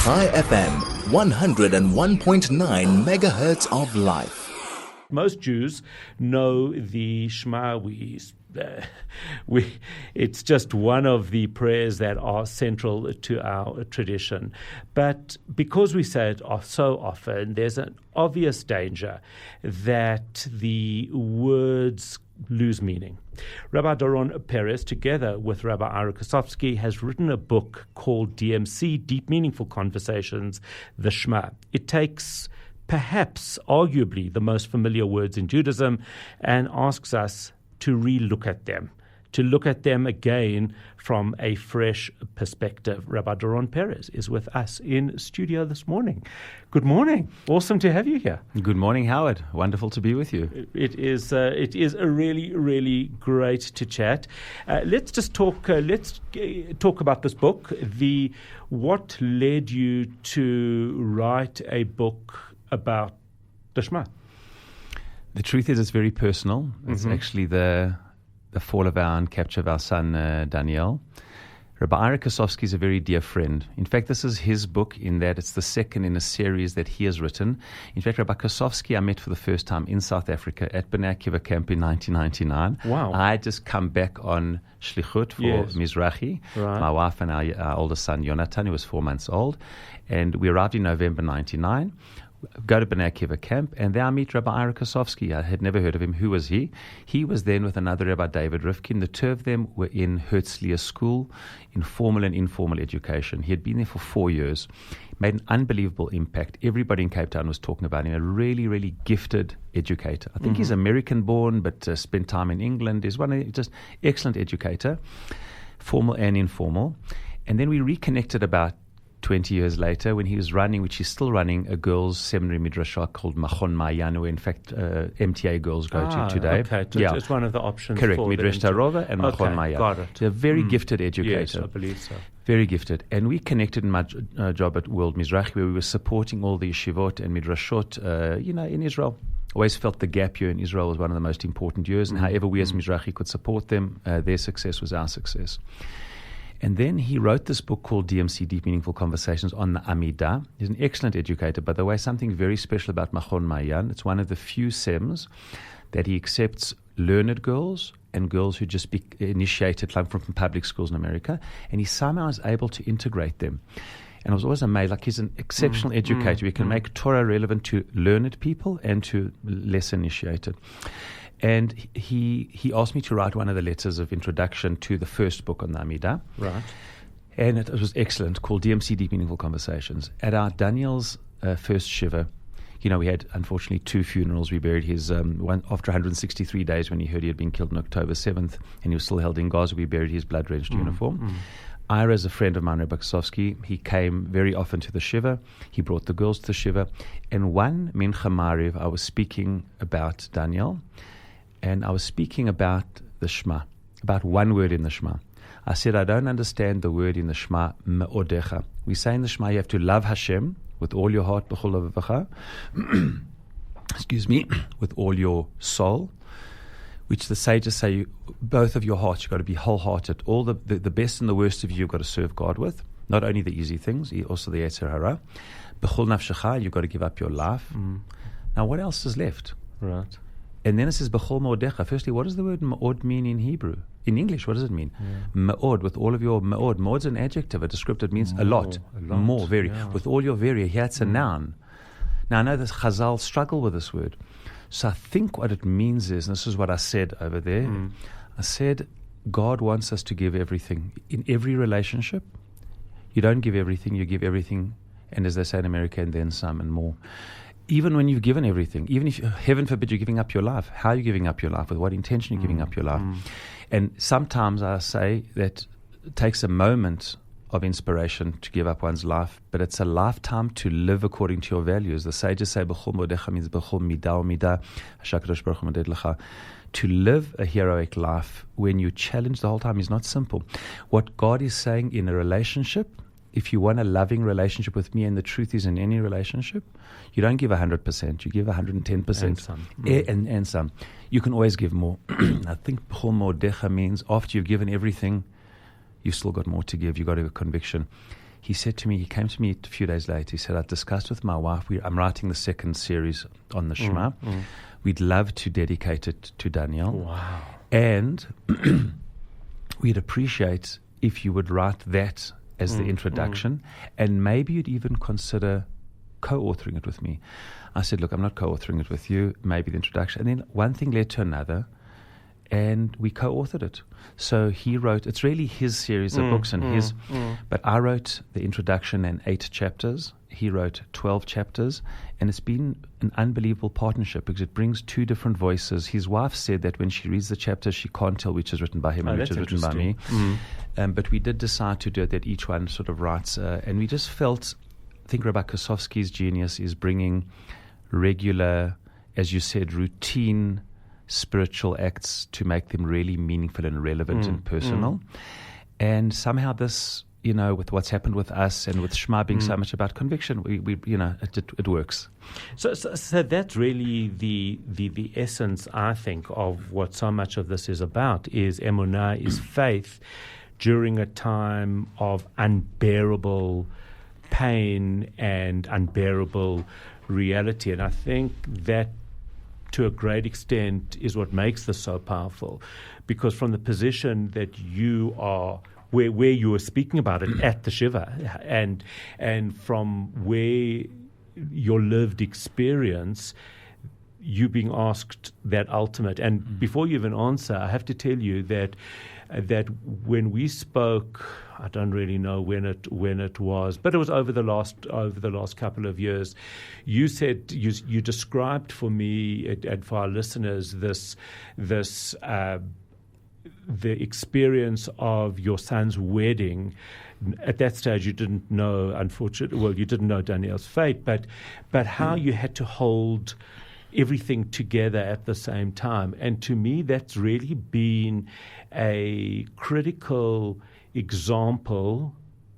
High FM, 101.9 megahertz of life. Most Jews know the Shema. It's just one of the prayers that are central to our tradition. But because we say it so often, there's an obvious danger that the words lose meaning. Rabbi Doron Perez, together with Rabbi Ira Kosofsky, has written a book called DMC, Deep Meaningful Conversations, the Shema. It takes perhaps arguably the most familiar words in Judaism and asks us to re-look at them, to look at them again from a fresh perspective. Rabbi Doron Perez is with us in studio this morning. Good morning. Awesome to have you here. Good morning, Howard. Wonderful to be with you. It is a really, really great to chat. Let's talk about this book. What led you to write a book about the Shema? The truth is, it's very personal. It's actually the fall of our and capture of our son, Daniel. Rabbi Ira Kosofsky is a very dear friend. In fact, this is his book in that it's the second in a series that he has written. In fact, Rabbi Kosofsky I met for the first time in South Africa at Bnei Akiva camp in 1999. Wow. I had just come back on Shlichut for Mizrahi. Right. My wife and our oldest son, Yonatan, who was 4 months old. And we arrived in November 99. Go to Bnei Akiva camp, and there I meet Rabbi Ira Kosofsky. I had never heard of him. Who was he? He was then with another Rabbi David Rifkin. The two of them were in Herzliya school, in formal and informal education. He had been there for 4 years, made an unbelievable impact. Everybody in Cape Town was talking about him, a really, really gifted educator. I think he's American-born, but spent time in England. He's just excellent educator, formal and informal. And then we reconnected about 20 years later, when he was running, which he's still running, a girls' seminary midrashah called Machon Maayan, where in fact MTA girls go to today. Okay, it's one of the options. Correct, for Midrash Tarova and Machon Maayan. Got it. He's a very gifted educator. Yes, I believe so. Very gifted. And we connected in my job at World Mizrahi, where we were supporting all the yeshivot and midrashot, in Israel. Always felt the gap year in Israel was one of the most important years, and however we as Mizrahi could support them, their success was our success. And then he wrote this book called DMC, Deep Meaningful Conversations, on the Amidah. He's an excellent educator. By the way, something very special about Machon Maayan. It's one of the few SEMs that he accepts learned girls and girls who just be initiated from public schools in America. And he somehow is able to integrate them. And I was always amazed. Like, he's an exceptional educator. He can make Torah relevant to learned people and to less initiated. And he asked me to write one of the letters of introduction to the first book on the Amidah. Right. And it was excellent, called DMC, Deep Meaningful Conversations. At our Daniel's first Shiva, we had, unfortunately, 2 funerals. We buried his, one after 163 days when he heard he had been killed on October 7th, and he was still held in Gaza. We buried his blood-drenched uniform. Ira is a friend of mine, Rabbi Kosofsky. He came very often to the Shiva. He brought the girls to the Shiva. And one Mincha Mariv, I was speaking about Daniel, and I was speaking about the Shema, about one word in the Shema. I said, I don't understand the word in the Shema, me'odecha. We say in the Shema, you have to love Hashem with all your heart, b'chol levavecha, with all your soul, which the sages say, both of your hearts, you've got to be wholehearted. All the best and the worst of you, you've got to serve God with, not only the easy things, also the Yetzer Hara. B'chol nafshecha, you've got to give up your life. Now, what else is left? Right. And then it says, B'chol me'odecha. Firstly, what does the word me'od mean in Hebrew? In English, what does it mean? Me'od, with all of your me'od. Me'od's an adjective, a descriptive, means a lot. More, very. Yeah. With all your very. Here it's a noun. Now, I know that Chazal struggle with this word. So I think what it means is, and this is what I said over there, I said, God wants us to give everything. In every relationship, you don't give everything, you give everything, and as they say in America, and then some and more. Even when you've given everything, even if, heaven forbid, you're giving up your life, how are you giving up your life? With what intention are you giving up your life? And sometimes I say that it takes a moment of inspiration to give up one's life, but it's a lifetime to live according to your values. The sages say, B'chol modecha means B'chol midah u'midah, HaShakadosh Baruch Hu moded lecha. To live a heroic life when you challenge the whole time is not simple. What God is saying in a relationship, if you want a loving relationship with me, and the truth is in any relationship, you don't give 100%, you give 110%. And some. And some. You can always give more. I think B'chol modecha means after you've given everything, you've still got more to give. You've got to have a conviction. he said to me, he came to me a few days later, he said, I discussed with my wife, I'm writing the second series on the Shema. We'd love to dedicate it to Daniel. Wow. And we'd appreciate if you would write that as the introduction, and maybe you'd even consider co-authoring it with me. I said, look, I'm not co-authoring it with you, maybe the introduction. And then one thing led to another, and we co-authored it. So he wrote, it's really his series of books and but I wrote the introduction and 8 chapters. He wrote 12 chapters, and it's been an unbelievable partnership because it brings 2 different voices. His wife said that when she reads the chapters, she can't tell which is written by him and which is written by me. But we did decide to do it, that each one sort of writes, and we just felt, I think Rabbi Kosofsky's genius is bringing regular, as you said, routine spiritual acts to make them really meaningful and relevant and personal. And somehow this, with what's happened with us and with Shema being so much about conviction, we it works. So that's really the essence, I think, of what so much of this is about, is emunah, is faith during a time of unbearable pain and unbearable reality. And I think that to a great extent is what makes this so powerful, because from the position that you are, where you were speaking about it at the Shiva, and from where your lived experience, you being asked that ultimate. And before you even answer, I have to tell you that when we spoke, I don't really know when it was, but it was over the last couple of years. You said you described for me and for our listeners this the experience of your son's wedding. At that stage, you didn't know, you didn't know Daniel's fate, but how you had to hold everything together at the same time. And to me, that's really been a critical example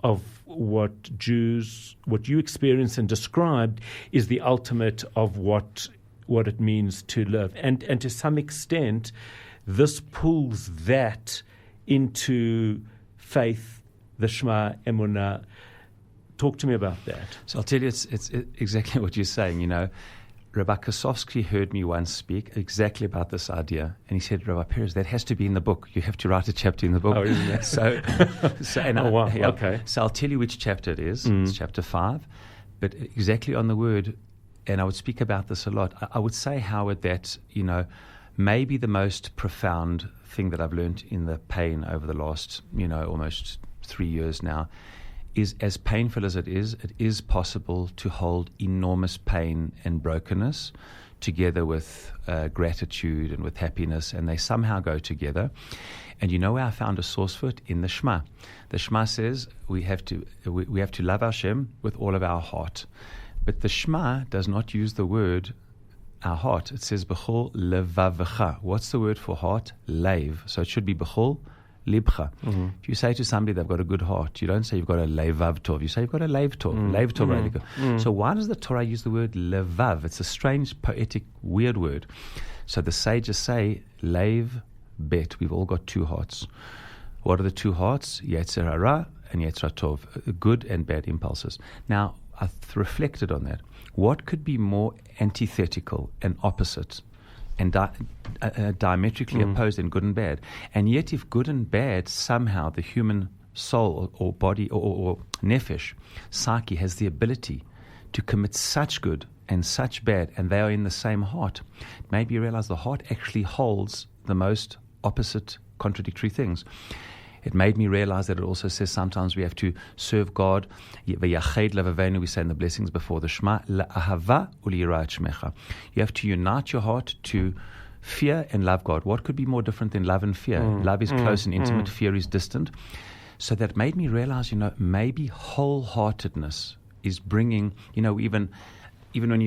of what you experienced and described is the ultimate of what it means to live. And to some extent, this pulls that into faith, the Shema, Emunah. Talk to me about that. So I'll tell you, it's exactly what you're saying, Rabbi Kosofsky heard me once speak exactly about this idea, and he said, Rabbi Perez, that has to be in the book. You have to write a chapter in the book. Oh, isn't it? Wow. Okay. So I'll tell you which chapter it is. It's chapter 5, but exactly on the word, and I would speak about this a lot. I would say, Howard, that, maybe the most profound thing that I've learned in the pain over the last, almost 3 years now, is as painful as it is possible to hold enormous pain and brokenness together with gratitude and with happiness, and they somehow go together. And where I found a source for it? In the Shema. The Shema says we have to love Hashem with all of our heart. But the Shema does not use the word our heart. It says b'chol levavcha. What's the word for heart? Lev. So it should be b'chol libcha. If you say to somebody they've got a good heart, you don't say you've got a levav tov. You say you've got a lev tov. Lev tov, really good. So why does the Torah use the word levav? It's a strange, poetic, weird word. So the sages say lev bet. We've all got 2 hearts. What are the 2 hearts? Yetzer hara and Yetzer tov, good and bad impulses. Now I've reflected on that. What could be more antithetical and opposite and diametrically opposed than good and bad? And yet if good and bad, somehow the human soul or body or nefesh, psyche, has the ability to commit such good and such bad, and they are in the same heart, maybe you realize the heart actually holds the most opposite, contradictory things. It made me realize that it also says sometimes we have to serve God. We say in the blessings before the Shema, you have to unite your heart to fear and love God. What could be more different than love and fear? Love is close and intimate, fear is distant. So that made me realize, maybe wholeheartedness is bringing, even when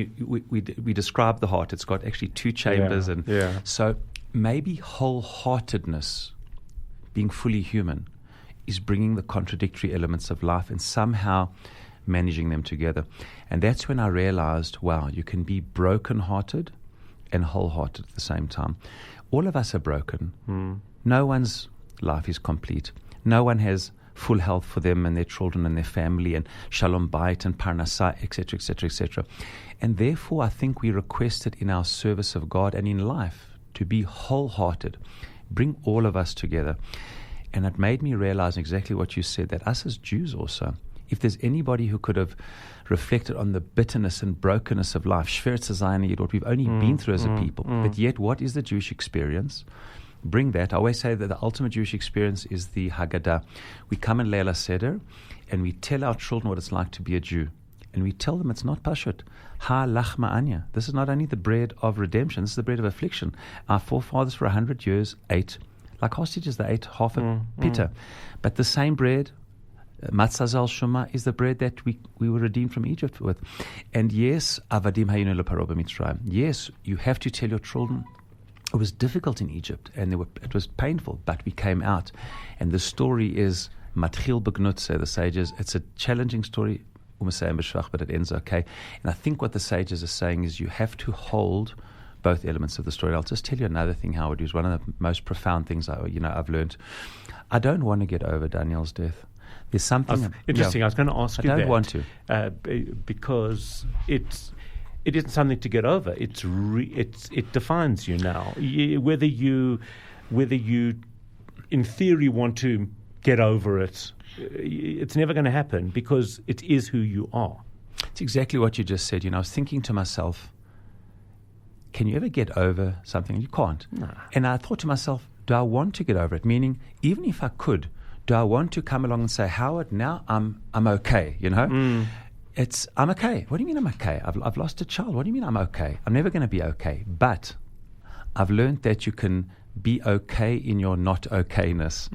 we describe the heart, it's got actually 2 chambers. So maybe wholeheartedness, being fully human, is bringing the contradictory elements of life and somehow managing them together. And that's when I realized, wow, you can be broken-hearted and wholehearted at the same time. All of us are broken. No one's life is complete. No one has full health for them and their children and their family, and shalom bayit and parnasah, etc., etc., etc. And therefore, I think we request it in our service of God and in life to be wholehearted, bring all of us together. And it made me realize exactly what you said, that us as Jews also, if there's anybody who could have reflected on the bitterness and brokenness of life, Shveretz Zayni, what we've only been through as a people, but yet what is the Jewish experience? Bring that. I always say that the ultimate Jewish experience is the Haggadah. We come in Leila Seder and we tell our children what it's like to be a Jew. And we tell them it's not pashut. Ha lachma anya. This is not only the bread of redemption, this is the bread of affliction. Our forefathers for 100 years ate like hostages. They ate half a pita. But the same bread, matzah zal shuma, is the bread that we were redeemed from Egypt with. And yes, avadim hayinu leparo b'mitzrayim. Yes, you have to tell your children it was difficult in Egypt and it was painful, but we came out. And the story is matchil begnut, say the sages. It's a challenging story, but it ends okay. And I think what the sages are saying is you have to hold both elements of the story. I'll just tell you another thing, Howard, who's one of the most profound things I've learned. I don't want to get over Daniel's death. There's something interesting. I was going to ask you that. I don't want to, because it isn't something to get over. It defines you now. Whether you in theory want to get over it, it's never going to happen because it is who you are. It's exactly what you just said. I was thinking to myself, can you ever get over something? You can't. No. And I thought to myself, do I want to get over it? Meaning, even if I could, do I want to come along and say, Howard, now I'm okay, It's, I'm okay. What do you mean I'm okay? I've lost a child. What do you mean I'm okay? I'm never going to be okay. But I've learned that you can be okay in your not okayness.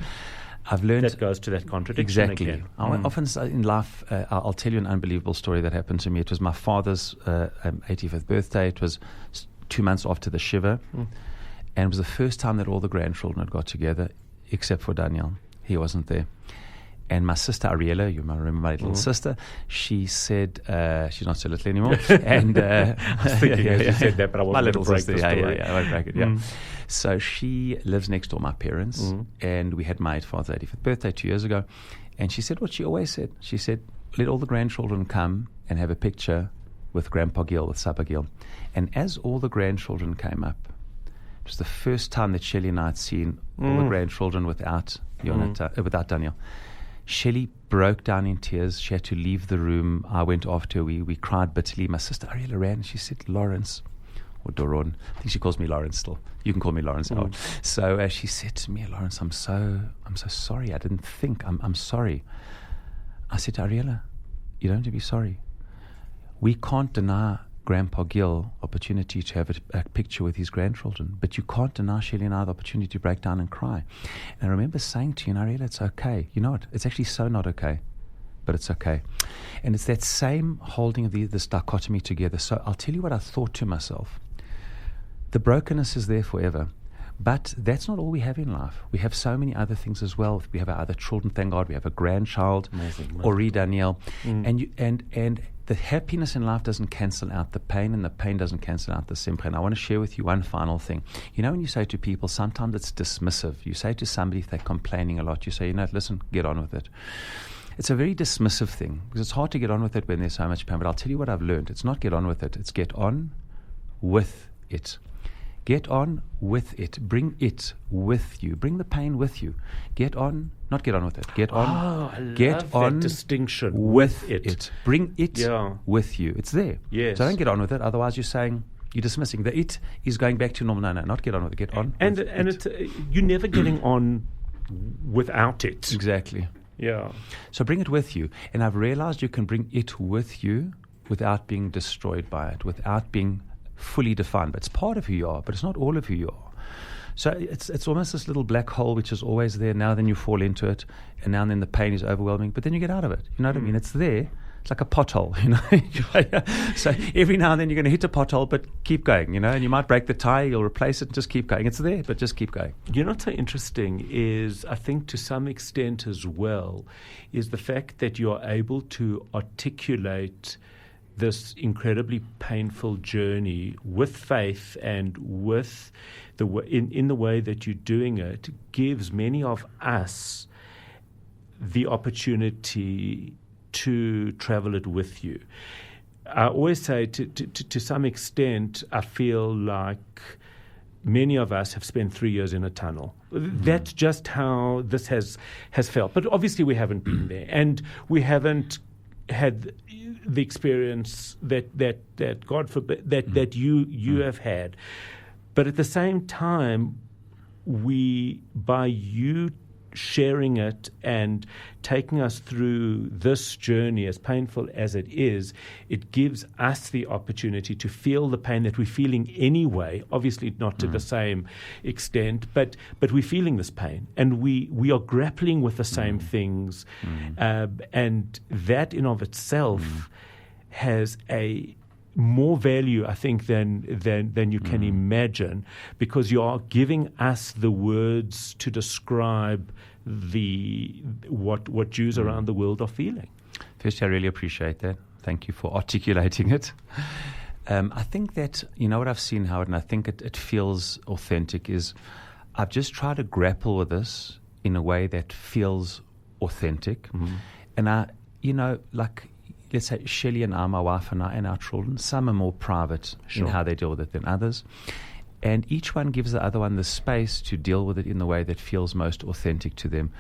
I've learned that goes to that contradiction exactly. again. I often in life, I'll tell you an unbelievable story that happened to me. It was my father's 85th birthday. It was 2 months after the Shiva, and it was the first time that all the grandchildren had got together, except for Daniel. He wasn't there. And my sister Ariella, you might remember my little sister, she said, she's not so little anymore. And I was thinking as you said that, but I wasn't my little break sister, the story. I won't break it, So she lives next door to my parents, and we had my father's 85th birthday 2 years ago. And she said what she always said. She said, let all the grandchildren come and have a picture with Grandpa Gil, with Saba Gil. And as all the grandchildren came up, it was the first time that Shelley and I had seen all the grandchildren without Daniel. Shelley broke down in tears. She had to leave the room. I went after her. We cried bitterly. My sister Ariella ran. She said, Lawrence, or Doron. I think she calls me Lawrence still. You can call me Lawrence now. So she said to me, Lawrence, I'm so sorry. I didn't think. I'm sorry. I said to Ariella, you don't have to be sorry. We can't deny Grandpa Gil opportunity to have a picture with his grandchildren, but you can't deny Shelley and I the opportunity to break down and cry. And I remember saying to you, Ariella, it's okay. You know what? It's actually so not okay, but it's okay. And it's that same holding of this dichotomy together. So I'll tell you what I thought to myself. The brokenness is there forever, but that's not all we have in life. We have so many other things as well. We have our other children, thank God. We have a grandchild, Ori Daniel, and the happiness in life doesn't cancel out the pain, and the pain doesn't cancel out the simcha. And I want to share with you one final thing. When you say to people, sometimes it's dismissive. You say to somebody, if they're complaining a lot, you say, listen, get on with it. It's a very dismissive thing, because it's hard to get on with it when there's so much pain. But I'll tell you what I've learned. It's not get on with it. It's get on with it. Get on with it. Bring it with you. Bring the pain with you. Get on, not get on with it. Get on. Oh, I get love on that distinction with it. Bring it with you. It's there. Yes. So don't get on with it. Otherwise, you're dismissing. The it is going back to normal. No, not get on with it. Get on. And it's you're never getting on without it. Exactly. Yeah. So bring it with you. And I've realized you can bring it with you without being destroyed by it, without being fully defined. But it's part of who you are, but it's not all of who you are. So it's almost this little black hole which is always there. Now then you fall into it, and now and then the pain is overwhelming, but then you get out of it. You know what I mean? It's there. It's like a pothole, So every now and then you're going to hit a pothole, but keep going, and you might break the tire, you'll replace it, and just keep going. It's there, but just keep going. What's so interesting is, I think to some extent as well, is the fact that you are able to articulate this incredibly painful journey with faith and with in the way that you're doing it, gives many of us the opportunity to travel it with you. I always say, to some extent, I feel like many of us have spent 3 years in a tunnel. That's just how this has felt. But obviously we haven't been there, and we haven't had the experience that God forbid, that you have had. But at the same time, by you sharing it and taking us through this journey, as painful as it is, it gives us the opportunity to feel the pain that we're feeling anyway, obviously not to the same extent, but we're feeling this pain, and we are grappling with the same things, and that in of itself has a more value, I think, than you can imagine, because you are giving us the words to describe what Jews around the world are feeling. Firstly, I really appreciate that. Thank you for articulating it. I think that, what I've seen, Howard, and I think it feels authentic, is I've just tried to grapple with this in a way that feels authentic. And let's say Shelley and I, my wife and I, and our children, some are more private in how they deal with it than others. And each one gives the other one the space to deal with it in the way that feels most authentic to them.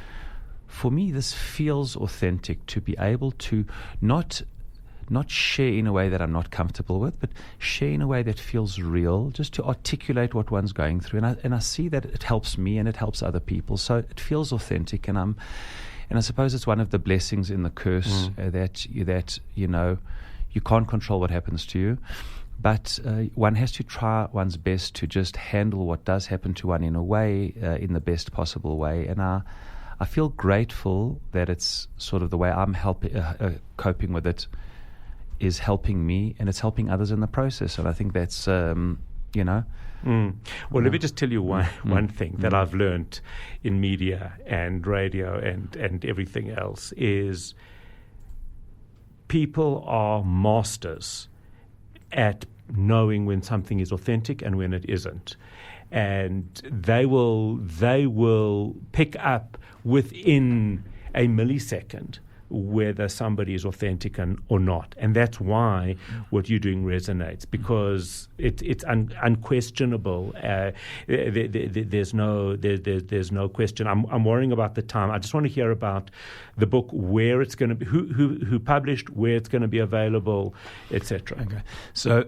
For me, this feels authentic, to be able to not share in a way that I'm not comfortable with, but share in a way that feels real, just to articulate what one's going through. And I see that it helps me and it helps other people. So it feels authentic, and I suppose it's one of the blessings in the curse, that you can't control what happens to you, but one has to try one's best to just handle what does happen to one in a way, in the best possible way. And I feel grateful that it's sort of the way I'm coping with it is helping me, and it's helping others in the process. And I think that's, Well, let me just tell you one thing that I've learned in media and radio and everything else is people are masters at knowing when something is authentic and when it isn't. And they will pick up within a millisecond whether somebody is authentic or not. And that's why what you're doing resonates, because it's unquestionable. There's no question. I'm worrying about the time. I just want to hear about the book, where it's going to be, who published, where it's going to be available, etc. Okay. So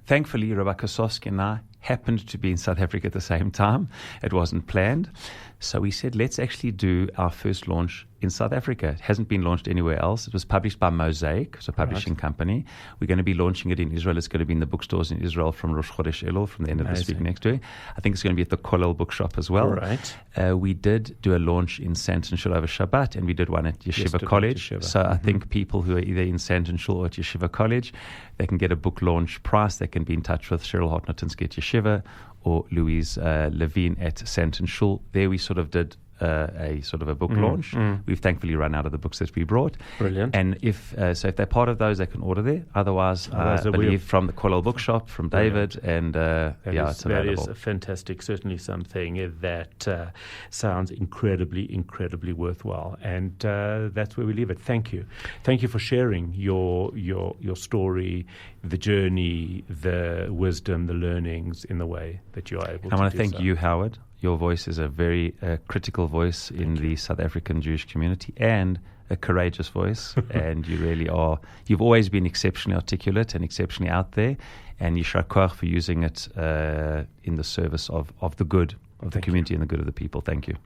thankfully, Rabbi Kosowski and I happened to be in South Africa at the same time. It wasn't planned. So we said, let's actually do our first launch in South Africa. It hasn't been launched anywhere else. It was published by Mosaic, it's a publishing company. We're going to be launching it in Israel. It's going to be in the bookstores in Israel from Rosh Chodesh Elul, from the end of this week next week. I think it's going to be at the Kollel bookshop as well. Right. We did do a launch in Santon Shul over Shabbat, and we did one at Yeshiva College. So I think people who are either in Santon Shul or at Yeshiva College, they can get a book launch price. They can be in touch with Cheryl Hartnutinsky at Yeshiva or Louise Levine at Santon Shul. There we sort of did a sort of a book launch. We've thankfully run out of the books that we brought. Brilliant. And if they're part of those, they can order there. Otherwise, I believe from the Kollel bookshop, from David, and it's available. That is fantastic. Certainly something that sounds incredibly, incredibly worthwhile. And that's where we leave it. Thank you. Thank you for sharing your story, the journey, the wisdom, the learnings in the way that you are able to do so. I want to thank you, Howard. Your voice is a very critical voice in the South African Jewish community, and a courageous voice. And you really are. You've always been exceptionally articulate and exceptionally out there. And yishar koach for using it in the service of the good of the community and the good of the people. Thank you.